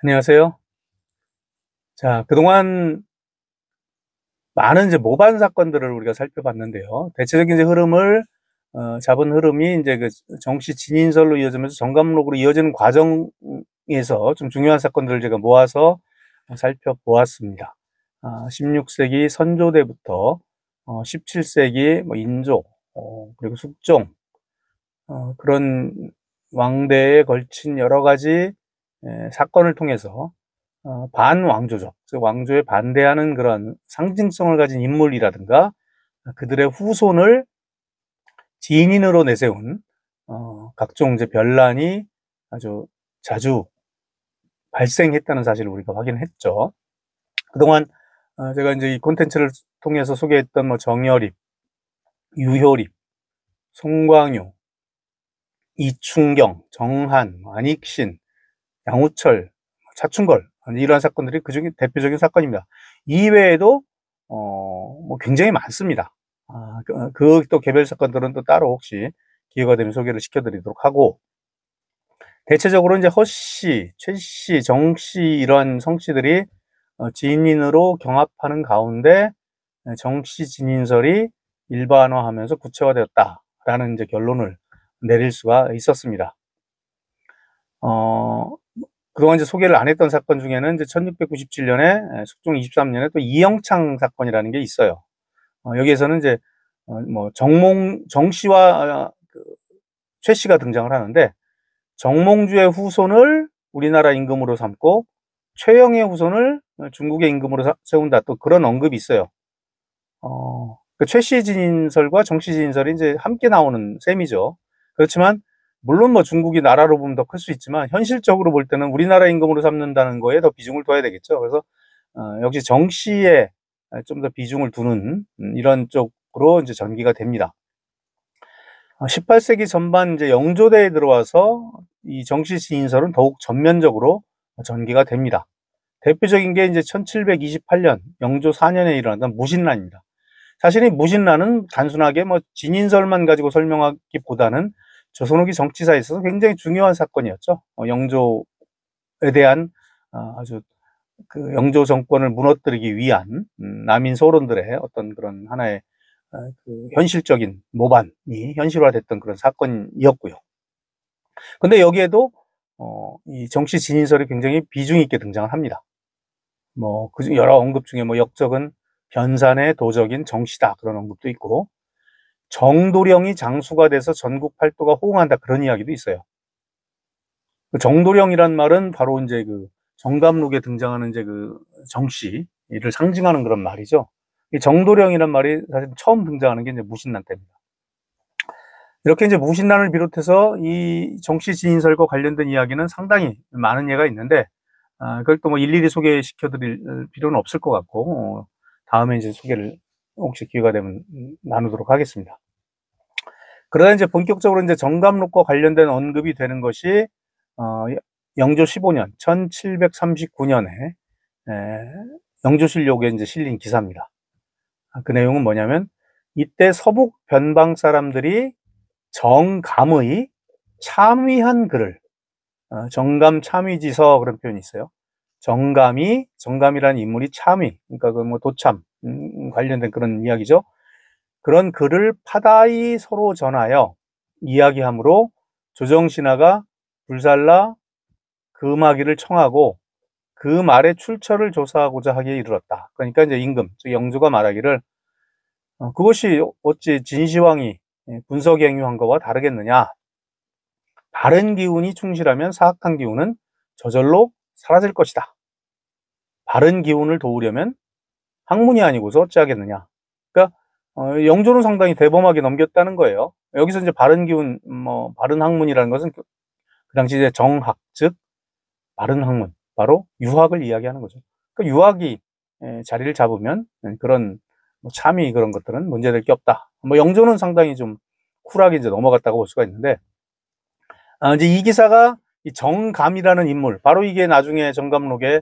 안녕하세요. 자, 그동안 많은 이제 모반 사건들을 우리가 살펴봤는데요. 대체적인 이제 흐름을 잡은 흐름이 이제 그 정씨 진인설로 이어지면서 정감록으로 이어지는 과정에서 좀 중요한 사건들을 제가 모아서 살펴보았습니다. 16세기 선조대부터 17세기 뭐 인조, 그리고 숙종, 그런 왕대에 걸친 여러 가지 사건을 통해서 반왕조적, 즉 왕조에 반대하는 그런 상징성을 가진 인물이라든가 그들의 후손을 지인으로 내세운 각종 이제 변란이 아주 자주 발생했다는 사실을 우리가 확인했죠. 그동안 제가 이제 이 콘텐츠를 통해서 소개했던 뭐 정여립, 유효립, 송광요, 이충경, 정한, 안익신, 양우철, 차충걸, 이러한 사건들이 그 중에 대표적인 사건입니다. 이외에도 뭐 굉장히 많습니다. 또 개별 사건들은 또 따로 혹시 기회가 되면 소개를 시켜드리도록 하고, 대체적으로 이제 허씨, 최씨, 정씨 이런 성씨들이 지인으로 경합하는 가운데 정씨 진인설이 일반화하면서 구체화되었다라는 이제 결론을 내릴 수가 있었습니다. 그동안 이제 소개를 안 했던 사건 중에는 이제 1697년에 숙종 23년에 또 이영창 사건이라는 게 있어요. 여기에서는 이제 뭐 정씨와 최씨가 등장을 하는데, 정몽주의 후손을 우리나라 임금으로 삼고 최영의 후손을 중국의 임금으로 세운다, 또 그런 언급이 있어요. 그 최씨 진인설과 정씨 진인설이 이제 함께 나오는 셈이죠. 그렇지만 물론 뭐 중국이 나라로 보면 더 클 수 있지만 현실적으로 볼 때는 우리나라 임금으로 삼는다는 거에 더 비중을 둬야 되겠죠. 그래서 역시 정씨에 좀 더 비중을 두는 이런 쪽으로 이제 전기가 됩니다. 18세기 전반 이제 영조대에 들어와서 이 정씨 진인설은 더욱 전면적으로 전기가 됩니다. 대표적인 게 이제 1728년 영조 4년에 일어났던 무신란입니다. 사실 이 무신란은 단순하게 뭐 진인설만 가지고 설명하기보다는 조선 후기 정치사에 있어서 굉장히 중요한 사건이었죠. 영조에 대한 아주 그 영조 정권을 무너뜨리기 위한 남인 소론들의 어떤 그런 하나의 그 현실적인 모반이 현실화됐던 그런 사건이었고요. 근데 여기에도 이 정씨 진인설이 굉장히 비중 있게 등장을 합니다. 뭐 그중 여러 언급 중에 뭐 역적은 변산의 도적인 정씨다, 그런 언급도 있고, 정도령이 장수가 돼서 전국 팔도가 호응한다, 그런 이야기도 있어요. 그 정도령이란 말은 바로 이제 그 정감록에 등장하는 이제 그 정씨를 상징하는 그런 말이죠. 이 정도령이란 말이 사실 처음 등장하는 게 이제 무신란 때입니다. 이렇게 이제 무신란을 비롯해서 이 정씨 진인설과 관련된 이야기는 상당히 많은 예가 있는데, 그걸 또 뭐 일일이 소개시켜 드릴 필요는 없을 것 같고, 다음에 이제 소개를 혹시 기회가 되면 나누도록 하겠습니다. 그러다 이제 본격적으로 이제 정감록과 관련된 언급이 되는 것이 영조 15년 1739년에 영조실록에 이제 실린 기사입니다. 그 내용은 뭐냐면, 이때 서북 변방 사람들이 정감의 참의한 글을, 정감 참의지서, 그런 표현이 있어요. 정감이라는 인물이 참의, 그러니까 그 뭐 도참 관련된 그런 이야기죠. 그런 글을 파다히 서로 전하여 이야기하므로 조정신하가 불살라 금하기를 청하고 그 말의 출처를 조사하고자 하기에 이르렀다. 그러니까 이제 임금, 즉 영조가 말하기를 그것이 어찌 진시황이 분서갱유한 것과 다르겠느냐. 바른 기운이 충실하면 사악한 기운은 저절로 사라질 것이다. 바른 기운을 도우려면 학문이 아니고서 어찌하겠느냐. 그러니까 영조는 상당히 대범하게 넘겼다는 거예요. 여기서 이제 바른 기운, 뭐 바른 학문이라는 것은 그 당시 이제 정학, 즉 바른 학문, 바로 유학을 이야기하는 거죠. 그러니까 유학이 자리를 잡으면 그런 뭐 참의, 그런 것들은 문제될 게 없다. 뭐 영조는 상당히 좀 쿨하게 이제 넘어갔다고 볼 수가 있는데, 이제 이 기사가 이 정감이라는 인물, 바로 이게 나중에 정감록에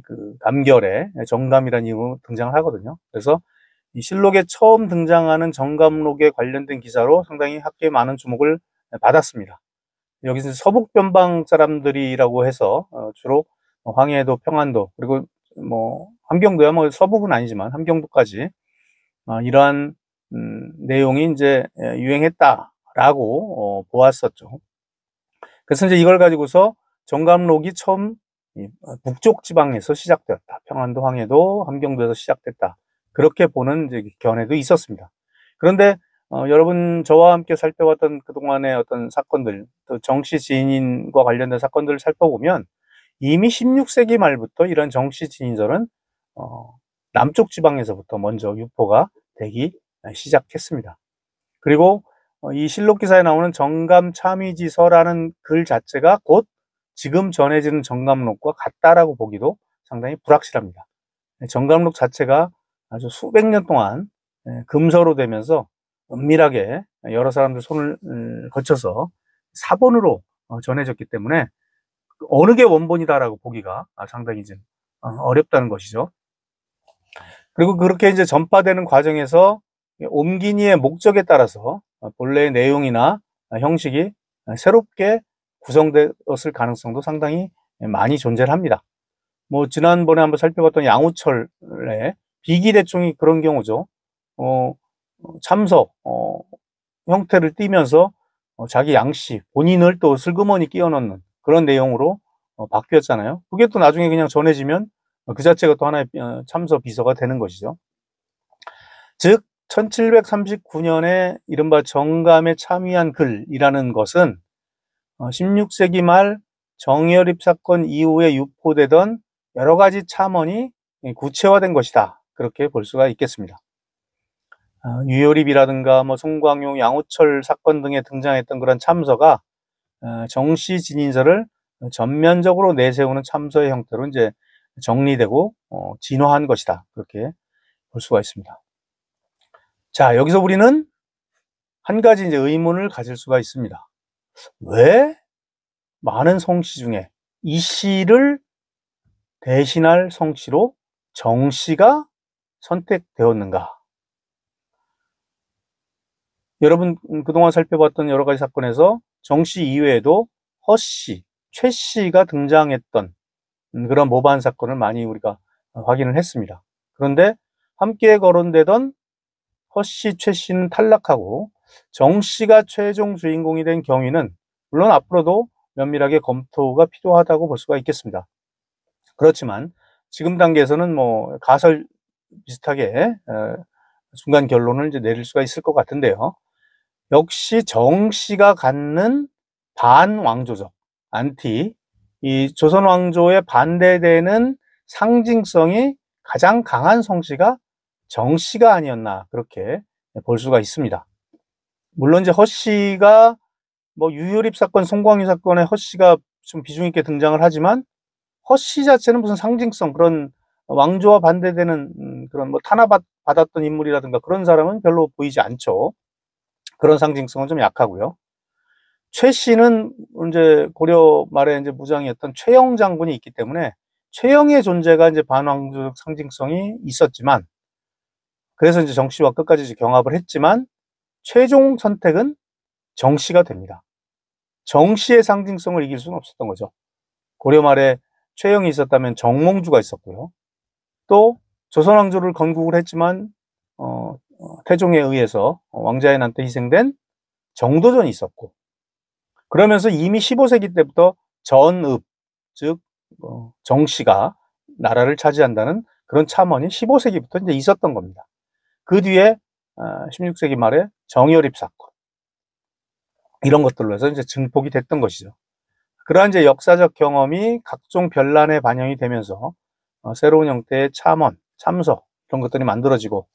그 감결에 정감이라는 이름으로 등장을 하거든요. 그래서 이 실록에 처음 등장하는 정감록에 관련된 기사로 상당히 학계에 많은 주목을 받았습니다. 여기서 서북 변방 사람들이라고 해서 주로 황해도, 평안도, 그리고 뭐 함경도야 뭐 서북은 아니지만 함경도까지 이러한 내용이 이제 유행했다라고 보았었죠. 그래서 이제 이걸 가지고서 정감록이 처음 북쪽 지방에서 시작되었다. 평안도, 황해도, 함경도에서 시작됐다. 그렇게 보는 이제 견해도 있었습니다. 그런데 여러분 저와 함께 살펴봤던 그동안의 어떤 사건들, 또 정씨 지인과 관련된 사건들을 살펴보면 이미 16세기 말부터 이런 정씨 지인설은 남쪽 지방에서부터 먼저 유포가 되기 시작했습니다. 그리고 이 실록 기사에 나오는 정감참의지서라는 글 자체가 곧 지금 전해지는 정감록과 같다라고 보기도 상당히 불확실합니다. 정감록 자체가 아주 수백 년 동안 금서로 되면서 은밀하게 여러 사람들 손을 거쳐서 사본으로 전해졌기 때문에 어느 게 원본이다라고 보기가 상당히 이제 어렵다는 것이죠. 그리고 그렇게 이제 전파되는 과정에서 옮긴 이의 목적에 따라서 본래의 내용이나 형식이 새롭게 구성되었을 가능성도 상당히 많이 존재를 합니다. 뭐 지난번에 한번 살펴봤던 양우철의 비기대총이 그런 경우죠. 참서 형태를 띠면서 자기 양씨 본인을 또 슬그머니 끼워 넣는 그런 내용으로 바뀌었잖아요. 그게 또 나중에 그냥 전해지면 그 자체가 또 하나의 참서 비서가 되는 것이죠. 즉 1739년에 이른바 정감에 참의한 글이라는 것은 16세기 말 정여립 사건 이후에 유포되던 여러 가지 참언이 구체화된 것이다. 그렇게 볼 수가 있겠습니다. 유여립이라든가 뭐 송광용, 양우철 사건 등에 등장했던 그런 참서가 정씨 진인설을 전면적으로 내세우는 참서의 형태로 이제 정리되고 진화한 것이다. 그렇게 볼 수가 있습니다. 자, 여기서 우리는 한 가지 이제 의문을 가질 수가 있습니다. 왜 많은 성씨 중에 이 씨를 대신할 성씨로 정씨가 선택되었는가? 여러분 그동안 살펴봤던 여러 가지 사건에서 정씨 이외에도 허씨, 최씨가 등장했던 그런 모반 사건을 많이 우리가 확인을 했습니다. 그런데 함께 거론되던 허씨, 최씨는 탈락하고 정씨가 최종 주인공이 된 경위는 물론 앞으로도 면밀하게 검토가 필요하다고 볼 수가 있겠습니다. 그렇지만 지금 단계에서는 뭐 가설 비슷하게 중간 결론을 이제 내릴 수가 있을 것 같은데요. 역시 정씨가 갖는 반왕조적, 안티, 이 조선 왕조에 반대되는 상징성이 가장 강한 성씨가 정씨가 아니었나 그렇게 볼 수가 있습니다. 물론 이제 허씨가 뭐 유여립 사건, 송광유 사건에 허씨가 좀 비중 있게 등장을 하지만 허씨 자체는 무슨 상징성 그런 왕조와 반대되는 그런 뭐 탄압받았던 인물이라든가 그런 사람은 별로 보이지 않죠. 그런 상징성은 좀 약하고요. 최 씨는 이제 고려 말에 이제 무장이었던 최영 장군이 있기 때문에 최영의 존재가 이제 반왕조적 상징성이 있었지만 그래서 이제 정 씨와 끝까지 이제 경합을 했지만 최종 선택은 정 씨가 됩니다. 정 씨의 상징성을 이길 수는 없었던 거죠. 고려 말에 최영이 있었다면 정몽주가 있었고요. 또 조선 왕조를 건국을 했지만 태종에 의해서 왕자연한테 희생된 정도전이 있었고 그러면서 이미 15세기 때부터 전읍, 즉 정씨가 나라를 차지한다는 그런 참언이 15세기부터 이제 있었던 겁니다. 그 뒤에 16세기 말에 정여립 사건 이런 것들로 해서 이제 증폭이 됐던 것이죠. 그러한 이제 역사적 경험이 각종 변란에 반영이 되면서 새로운 형태의 참언, 참서 이런 것들이 만들어지고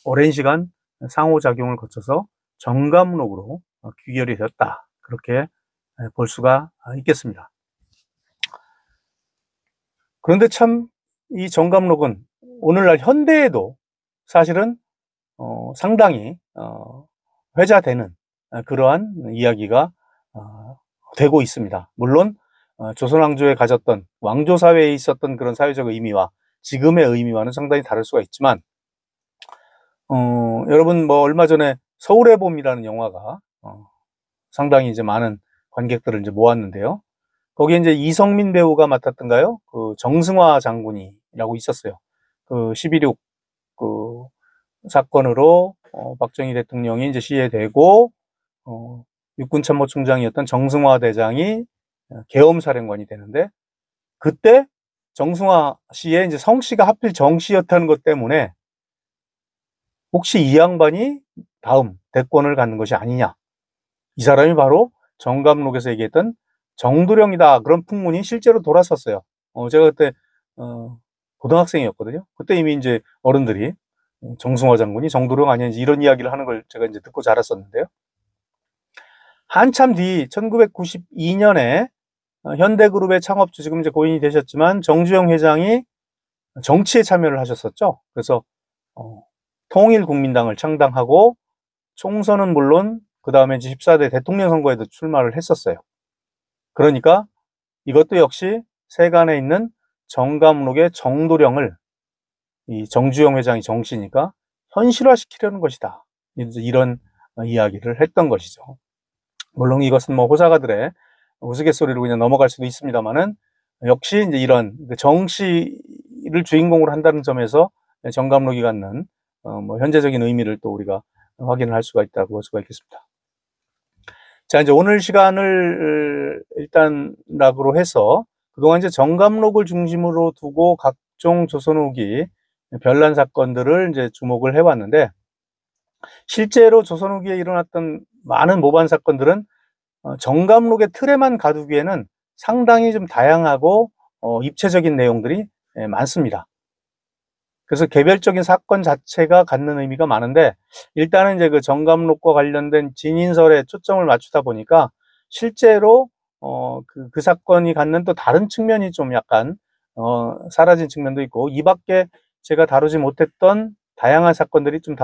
오랜 시간 상호작용을 거쳐서 정감록으로 귀결이 되었다. 그렇게 볼 수가 있겠습니다. 그런데 참 이 정감록은 오늘날 현대에도 사실은 상당히 회자되는 그러한 이야기가 되고 있습니다. 물론 조선 왕조에 가졌던 왕조 사회에 있었던 그런 사회적 의미와 지금의 의미와는 상당히 다를 수가 있지만 여러분 뭐 얼마 전에 서울의 봄이라는 영화가 상당히 이제 많은 관객들을 이제 모았는데요. 거기에 이제 이성민 배우가 맡았던가요? 그 정승화 장군이라고 있었어요. 그 11.6 그 사건으로 박정희 대통령이 이제 시해되고 육군참모총장이었던 정승화 대장이 계엄사령관이 되는데, 그때 정승화 씨의 이제 성씨가 하필 정씨였다는 것 때문에 혹시 이 양반이 다음 대권을 갖는 것이 아니냐, 이 사람이 바로 정감록에서 얘기했던 정도령이다, 그런 풍문이 실제로 돌았었어요. 제가 그때 고등학생이었거든요. 그때 이미 이제 어른들이 정승화 장군이 정도령 아니었는지 이런 이야기를 하는 걸 제가 이제 듣고 자랐었는데요. 한참 뒤 1992년에 현대그룹의 창업주, 지금 이제 고인이 되셨지만 정주영 회장이 정치에 참여를 하셨었죠. 그래서 통일국민당을 창당하고 총선은 물론 그 다음에 14대 대통령 선거에도 출마를 했었어요. 그러니까 이것도 역시 세간에 있는 정감록의 정도령을 이 정주영 회장이 정씨니까 현실화시키려는 것이다, 이런 이야기를 했던 것이죠. 물론 이것은 뭐 호사가들의 우스갯소리로 그냥 넘어갈 수도 있습니다만은, 역시 이제 이런 정씨를 주인공으로 한다는 점에서 정감록이 갖는 뭐 현재적인 의미를 또 우리가 확인을 할 수가 있다고 볼 수가 있겠습니다. 자, 이제 오늘 시간을 일단락으로 해서 그동안 이제 정감록을 중심으로 두고 각종 조선 후기 별난 사건들을 이제 주목을 해왔는데, 실제로 조선 후기에 일어났던 많은 모반 사건들은 정감록의 틀에만 가두기에는 상당히 좀 다양하고 입체적인 내용들이 많습니다. 그래서 개별적인 사건 자체가 갖는 의미가 많은데, 일단은 이제 그 정감록과 관련된 진인설에 초점을 맞추다 보니까 실제로 그 사건이 갖는 또 다른 측면이 좀 약간 사라진 측면도 있고, 이 밖에 제가 다루지 못했던 다양한 사건들이 좀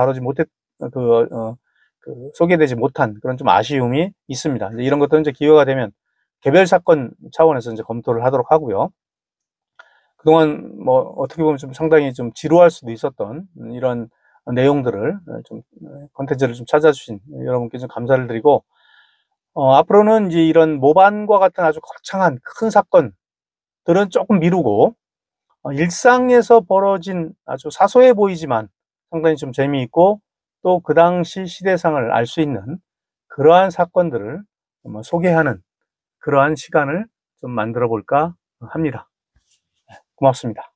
소개되지 못한 그런 좀 아쉬움이 있습니다. 이런 것들은 이제 기회가 되면 개별 사건 차원에서 이제 검토를 하도록 하고요. 그동안 뭐 어떻게 보면 좀 상당히 좀 지루할 수도 있었던 이런 내용들을 좀 컨텐츠를 좀 찾아주신 여러분께 좀 감사를 드리고, 앞으로는 이제 이런 모반과 같은 아주 거창한 큰 사건들은 조금 미루고, 일상에서 벌어진 아주 사소해 보이지만 상당히 좀 재미있고 또 그 당시 시대상을 알 수 있는 그러한 사건들을 소개하는 그러한 시간을 좀 만들어 볼까 합니다. 고맙습니다.